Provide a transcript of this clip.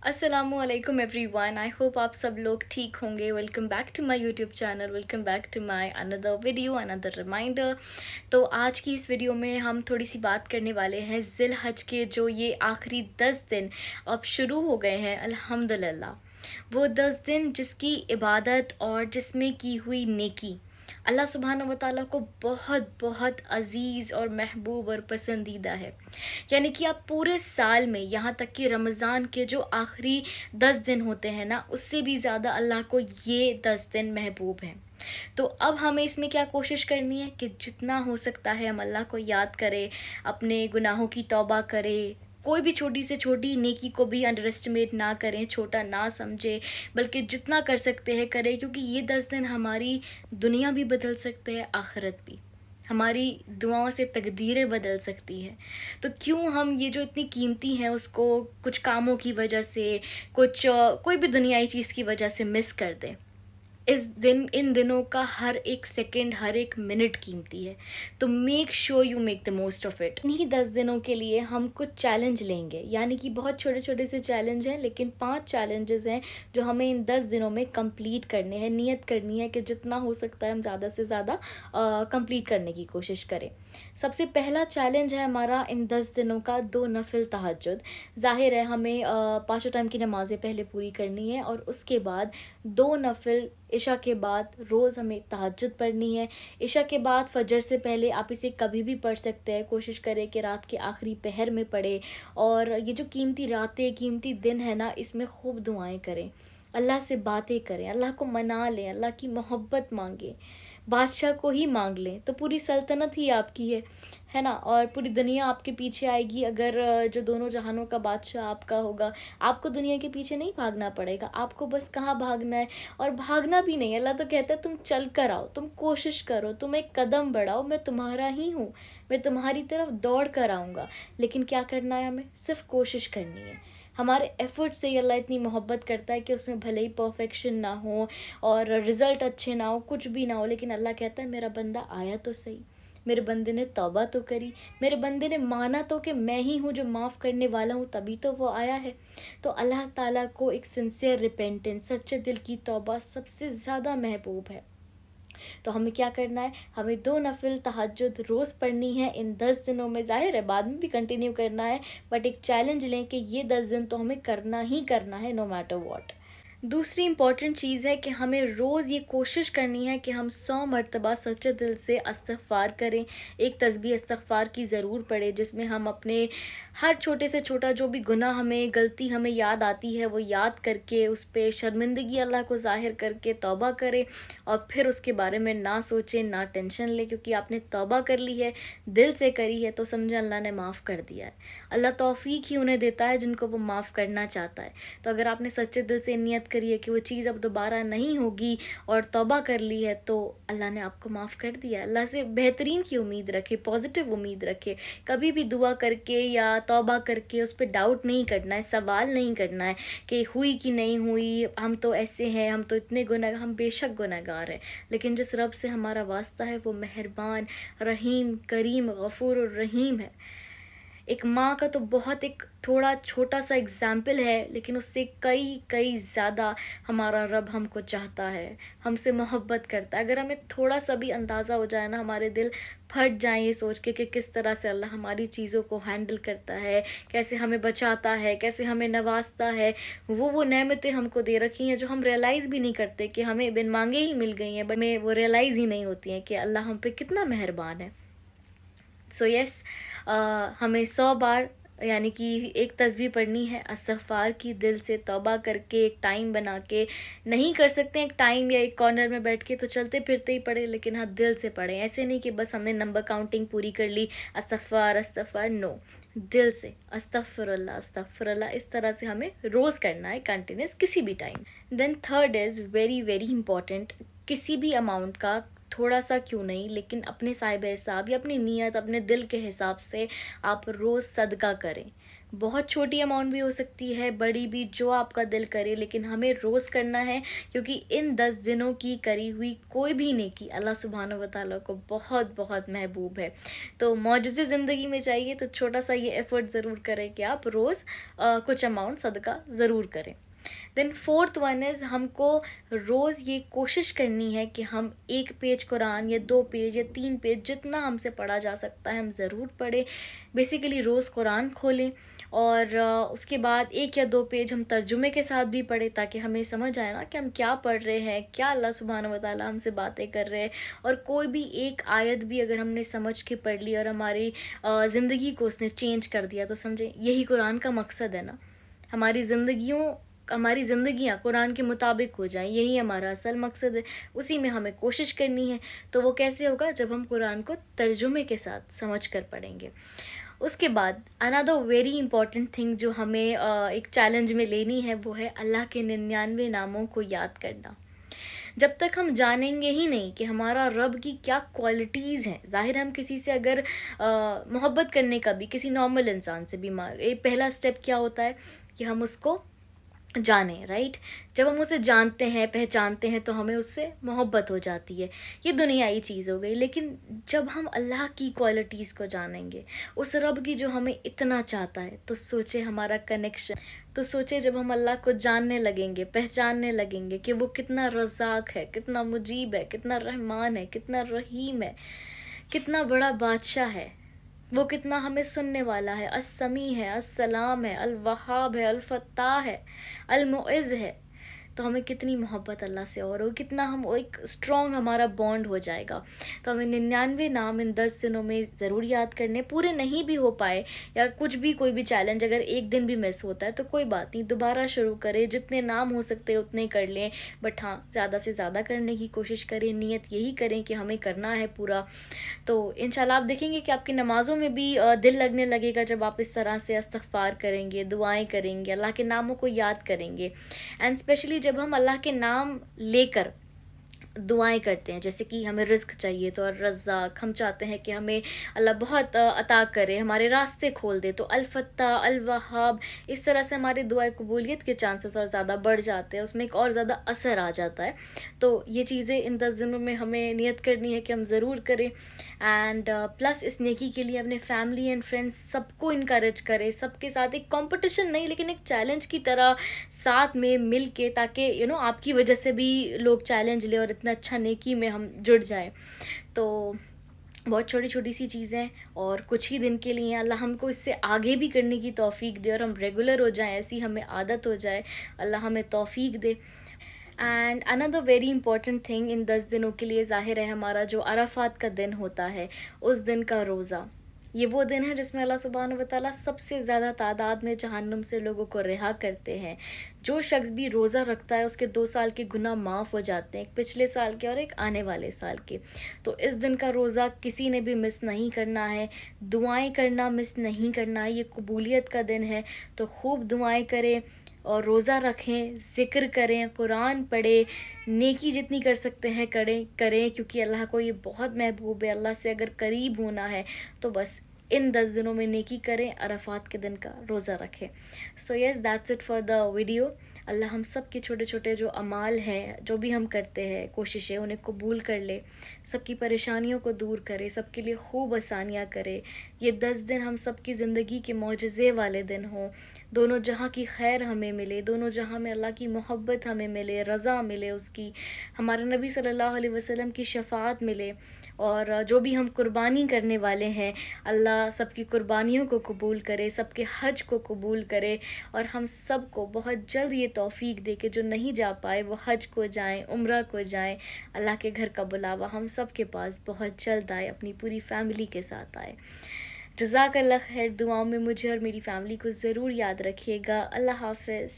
अस्सलाम वालेकुम everyone. I hope आप सब लोग ठीक होंगे। Welcome back to my YouTube channel, welcome back to my another video, another reminder. तो आज की इस वीडियो में हम थोड़ी सी बात करने वाले हैं ज़िल हज के जो ये आखिरी 10 दिन अब शुरू हो गए हैं अल्हम्दुलिल्लाह। वो 10 दिन जिसकी इबादत और जिसमें की हुई नेकी अल्लाह सुब्हानहू व तआला को बहुत बहुत अज़ीज़ और महबूब और पसंदीदा है। यानी कि आप पूरे साल में यहाँ तक कि रमज़ान के जो आखिरी 10 दिन होते हैं ना, उससे भी ज़्यादा अल्लाह को ये 10 दिन महबूब हैं। तो अब हमें इसमें क्या कोशिश करनी है कि जितना हो सकता है हम अल्लाह को याद करें, अपने गुनाहों की तौबा करें, कोई भी छोटी से छोटी नेकी को भी अंडर एस्टिमेट ना करें, छोटा ना समझें, बल्कि जितना कर सकते हैं करें, क्योंकि ये 10 दिन हमारी दुनिया भी बदल सकते हैं, आखिरत भी। हमारी दुआओं से तकदीरें बदल सकती हैं। तो क्यों हम ये जो इतनी कीमती हैं उसको कुछ कामों की वजह से, कोई भी दुनियाई चीज़ की वजह से मिस कर दें। इन दिनों का हर एक सेकंड, हर एक मिनट कीमती है। तो make sure you make the most of it. इन्हीं 10 दिनों के लिए हम कुछ चैलेंज लेंगे, यानी कि बहुत छोटे छोटे से चैलेंज हैं, लेकिन 5 चैलेंजेस हैं जो हमें इन 10 दिनों में कंप्लीट करने हैं। नियत करनी है कि जितना हो सकता है हम ज़्यादा से ज़्यादा कंप्लीट करने की कोशिश करें। सबसे पहला चैलेंज है हमारा इन 10 दिनों का 2 नफिल तहज्जुद। ज़ाहिर है हमें 5 टाइम की नमाज़ें पहले पूरी करनी है और उसके बाद 2 नफिल इशा के बाद रोज़ हमें तहज्जुद पढ़नी है। इशा के बाद फजर से पहले आप इसे कभी भी पढ़ सकते हैं। कोशिश करें कि रात के आखिरी पहर में पढ़े। और ये जो कीमती रातें, कीमती दिन है ना, इसमें खूब दुआएं करें, अल्लाह से बातें करें, अल्लाह को मना लें, अल्लाह की मोहब्बत मांगें, बादशाह को ही मांग लें तो पूरी सल्तनत ही आपकी है ना। और पूरी दुनिया आपके पीछे आएगी अगर जो दोनों जहानों का बादशाह आपका होगा। आपको दुनिया के पीछे नहीं भागना पड़ेगा, आपको बस कहाँ भागना है, और भागना भी नहीं। अल्लाह तो कहता है तुम चल कर आओ, तुम कोशिश करो, तुम एक कदम बढ़ाओ, मैं तुम्हारा ही हूँ, मैं तुम्हारी तरफ दौड़ कर आऊँगा। लेकिन क्या करना है, हमें सिर्फ कोशिश करनी है। हमारे एफर्ट से ही अल्लाह इतनी मोहब्बत करता है कि उसमें भले ही परफेक्शन ना हो और रिज़ल्ट अच्छे ना हो, कुछ भी ना हो, लेकिन अल्लाह कहता है मेरा बंदा आया तो सही, मेरे बंदे ने तौबा तो करी, मेरे बंदे ने माना तो कि मैं ही हूँ जो माफ़ करने वाला हूँ, तभी तो वो आया है। तो अल्लाह ताला को एक सिंसियर रिपेंटेंस, सच्चे दिल की तौबा सबसे ज़्यादा महबूब है। तो हमें क्या करना है, हमें 2 नफिल तहज्जुद रोज़ पढ़नी है इन 10 दिनों में। ज़ाहिर है बाद में भी कंटिन्यू करना है, बट एक चैलेंज लें कि ये 10 दिन तो हमें करना ही करना है, नो मैटर व्हाट। दूसरी इम्पॉर्टेंट चीज़ है कि हमें रोज़ ये कोशिश करनी है कि हम 100 मरतबा सच्चे दिल से इस्तग़फ़ार करें। एक तस्बीह इस्तग़फ़ार की ज़रूर पढ़े जिसमें हम अपने हर छोटे से छोटा जो भी गुनाह, हमें गलती हमें याद आती है, वो याद करके उस पे शर्मिंदगी अल्लाह को ज़ाहिर करके तौबा करें। और फिर उसके बारे में ना सोचें, ना टेंशन लें, क्योंकि आपने तौबा कर ली है, दिल से करी है, तो समझें अल्लाह ने माफ़ कर दिया है। अल्लाह तौफ़ीक ही उन्हें देता है जिनको वो माफ़ करना चाहता है। तो अगर आपने सच्चे दिल से नियत करी है कि वो चीज़ अब दोबारा नहीं होगी और तौबा कर ली है, तो अल्लाह ने आपको माफ़ कर दिया है। अल्लाह से बेहतरीन की उम्मीद रखे, पॉजिटिव उम्मीद रखे। कभी भी दुआ करके या तौबा करके उस पर डाउट नहीं करना है, सवाल नहीं करना है कि हुई कि नहीं हुई, हम तो ऐसे हैं, हम तो इतने गुनाह, हम बेशक गुनहगार हैं, लेकिन जिस रब से हमारा वास्ता है वो मेहरबान, रहीम, करीम, गफूर और रहीम है। एक माँ का तो बहुत एक थोड़ा छोटा सा एग्जाम्पल है, लेकिन उससे कई कई ज़्यादा हमारा रब हमको चाहता है, हमसे मोहब्बत करता है। अगर हमें थोड़ा सा भी अंदाज़ा हो जाए ना, हमारे दिल फट जाए ये सोच के कि किस तरह से अल्लाह हमारी चीज़ों को हैंडल करता है, कैसे हमें बचाता है, कैसे हमें नवाजता है। वो नेमतें हमको दे रखी हैं जो हम रियलाइज़ भी नहीं करते कि हमें बिन मांगे ही मिल गई हैं, बट हमें वो रियलाइज़ ही नहीं होती हैं कि अल्लाह हम पे कितना मेहरबान है। सो यस, हमें 100 बार यानी कि एक तस्बीह पढ़नी है इस्तग़फ़ार की, दिल से तौबा करके, एक टाइम बना के। नहीं कर सकते एक टाइम या एक कॉर्नर में बैठ के तो चलते फिरते ही पढ़े, लेकिन हाँ दिल से पढ़ें। ऐसे नहीं कि बस हमने नंबर काउंटिंग पूरी कर ली, अस्तग़फ़ार अस्तग़फ़ार, नो, दिल से अस्तग़फ़िरुल्लाह अस्तग़फ़िरुल्लाह, इस तरह से हमें रोज़ करना है, कंटिन्यूस किसी भी time. Then third is very very important, किसी भी अमाउंट का थोड़ा सा क्यों नहीं, लेकिन अपने साहिब हिसाब या अपनी नीयत, अपने दिल के हिसाब से आप रोज़ सदका करें। بہت چھوٹی اماؤنٹ بھی ہو سکتی ہے، بڑی بھی، جو آپ کا دل کرے، لیکن ہمیں روز کرنا ہے، کیونکہ ان 10 دنوں کی کری ہوئی کوئی بھی نیکی اللہ سبحانہ و تعالیٰ کو بہت بہت محبوب ہے. تو معجزے زندگی میں چاہیے تو چھوٹا سا یہ ایفرٹ ضرور کریں کہ آپ روز کچھ اماؤنٹ صدقہ ضرور کریں. دین فورتھ ون از، ہم کو روز یہ کوشش کرنی ہے کہ ہم 1 پیج قرآن یا 2 پیج یا 3 پیج جتنا ہم سے پڑھا جا سکتا ہے ہم ضرور پڑھیں. بیسیکلی روز قرآن کھولیں اور اس کے بعد 1 یا 2 پیج ہم ترجمے کے ساتھ بھی پڑھیں، تاکہ ہمیں سمجھ آئے نا کہ ہم کیا پڑھ رہے ہیں، کیا اللہ سبحانہ و تعالیٰ ہم سے باتیں کر رہے ہیں. اور کوئی بھی ایک آیت بھی اگر ہم نے سمجھ کے پڑھ لی اور ہماری زندگی کو اس نے چینج کر دیا، تو سمجھیں یہی قرآن کا مقصد ہے نا، ہماری زندگیاں قرآن کے مطابق ہو جائیں، یہی ہمارا اصل مقصد ہے. اسی میں ہمیں کوشش کرنی ہے. تو وہ کیسے ہوگا؟ جب ہم قرآن کو ترجمے کے ساتھ سمجھ کر پڑھیں گے. اس کے بعد another ویری امپورٹنٹ تھنگ جو ہمیں ایک چیلنج میں لینی ہے، وہ ہے اللہ کے 99 ناموں کو یاد کرنا. جب تک ہم جانیں گے ہی نہیں کہ ہمارا رب کی کیا کوالٹیز ہیں، ظاہر ہم کسی سے اگر محبت کرنے کا بھی، کسی نارمل انسان سے بھی، پہلا سٹیپ کیا ہوتا ہے کہ ہم اس کو جانیں، رائٹ؟ جب ہم اسے جانتے ہیں، پہچانتے ہیں، تو ہمیں اس سے محبت ہو جاتی ہے. یہ دنیائی چیز ہو گئی. لیکن جب ہم اللہ کی کوالٹیز کو جانیں گے، اس رب کی جو ہمیں اتنا چاہتا ہے، تو سوچے ہمارا کنیکشن، تو سوچے جب ہم اللہ کو جاننے لگیں گے، پہچاننے لگیں گے کہ وہ کتنا رزاق ہے، کتنا مجیب ہے، کتنا رحمان ہے، کتنا رحیم ہے، کتنا بڑا بادشاہ ہے، وہ کتنا ہمیں سننے والا ہے، السمیع ہے، السلام ہے، الوہاب ہے، الفتاح ہے، المعز ہے. تو ہمیں کتنی محبت اللہ سے اور کتنا ہم ایک اسٹرانگ ہمارا بانڈ ہو جائے گا. تو ہمیں 99 نام ان 10 دنوں میں ضرور یاد کرنے. پورے نہیں بھی ہو پائے یا کچھ بھی کوئی بھی چیلنج اگر ایک دن بھی مس ہوتا ہے تو کوئی بات نہیں، دوبارہ شروع کریں. جتنے نام ہو سکتے اتنے کر لیں، بٹ ہاں زیادہ سے زیادہ کرنے کی کوشش کریں. نیت یہی کریں کہ ہمیں کرنا ہے پورا. تو انشاءاللہ آپ دیکھیں گے کہ آپ کی نمازوں میں بھی دل لگنے لگے گا جب آپ اس طرح سے استغفار کریں گے، دعائیں کریں گے، اللہ کے ناموں کو یاد کریں گے. اینڈ اسپیشلی جب ہم اللہ کے نام لے کر دعائیں کرتے ہیں، جیسے کہ ہمیں رزق چاہیے تو الرزاق، ہم چاہتے ہیں کہ ہمیں اللہ بہت عطا کرے، ہمارے راستے کھول دے، تو الفتاح، الوہاب، اس طرح سے ہماری دعائیں قبولیت کے چانسز اور زیادہ بڑھ جاتے ہیں، اس میں ایک اور زیادہ اثر آ جاتا ہے. تو یہ چیزیں ان 10 دنوں میں ہمیں نیت کرنی ہے کہ ہم ضرور کریں. اینڈ پلس اس نیکی کے لیے اپنے فیملی اینڈ فرینڈس سب کو انکریج کرے، سب کے ساتھ ایک کمپٹیشن نہیں لیکن ایک چیلنج کی طرح ساتھ میں مل کے، تاکہ آپ کی وجہ سے بھی لوگ چیلنج لیں اور اتنا اچھا نیکی میں ہم جڑ جائیں. تو بہت چھوٹی چھوٹی سی چیزیں اور کچھ ہی دن کے لیے، اللہ ہم کو اس سے آگے بھی کرنے کی توفیق دے اور ہم ریگولر ہو جائیں، ایسی ہمیں عادت ہو جائے، اللہ ہمیں توفیق دے. And another very important thing in 10 دنوں کے لیے ظاہر ہے ہمارا جو عرفات کا دن ہوتا ہے، اس دن کا روزہ. یہ وہ دن ہے جس میں اللہ سبحانہ و تعالیٰ سب سے زیادہ تعداد میں جہنم سے لوگوں کو رہا کرتے ہیں. جو شخص بھی روزہ رکھتا ہے اس کے 2 سال کے گناہ معاف ہو جاتے ہیں، ایک پچھلے سال کے اور ایک آنے والے سال کے. تو اس دن کا روزہ کسی نے بھی مس نہیں کرنا ہے، دعائیں کرنا مس نہیں کرنا ہے. یہ قبولیت کا دن ہے، تو خوب دعائیں کریں اور روزہ رکھیں، ذکر کریں، قرآن پڑھیں، نیکی جتنی کر سکتے ہیں کریں، کیونکہ اللہ کو یہ بہت محبوب ہے. اللہ سے اگر قریب ہونا ہے تو بس ان 10 دنوں میں نیکی کریں، عرفات کے دن کا روزہ رکھیں. So yes, that's it for the video. اللہ ہم سب کے چھوٹے چھوٹے جو اعمال ہیں، جو بھی ہم کرتے ہیں، کوششیں، انہیں قبول کر لے، سب کی پریشانیوں کو دور کرے، سب کے لیے خوب آسانیاں کرے. یہ 10 دن ہم سب کی زندگی کے معجزے والے دن ہوں. دونوں جہاں کی خیر ہمیں ملے، دونوں جہاں میں اللہ کی محبت ہمیں ملے، رضا ملے اس کی، ہمارے نبی صلی اللہ علیہ وسلم کی شفاعت ملے. اور جو بھی ہم قربانی کرنے والے ہیں، اللہ سب کی قربانیوں کو قبول کرے، سب کے حج کو قبول کرے، اور ہم سب کو بہت جلد یہ توفیق دے کہ جو نہیں جا پائے وہ حج کو جائیں، عمرہ کو جائیں. اللہ کے گھر کا بلاوا ہم سب کے پاس بہت جلد آئے، اپنی پوری فیملی کے ساتھ آئے. جزاک اللہ خیر. دعاؤں میں مجھے اور میری فیملی کو ضرور یاد رکھیے گا. اللہ حافظ.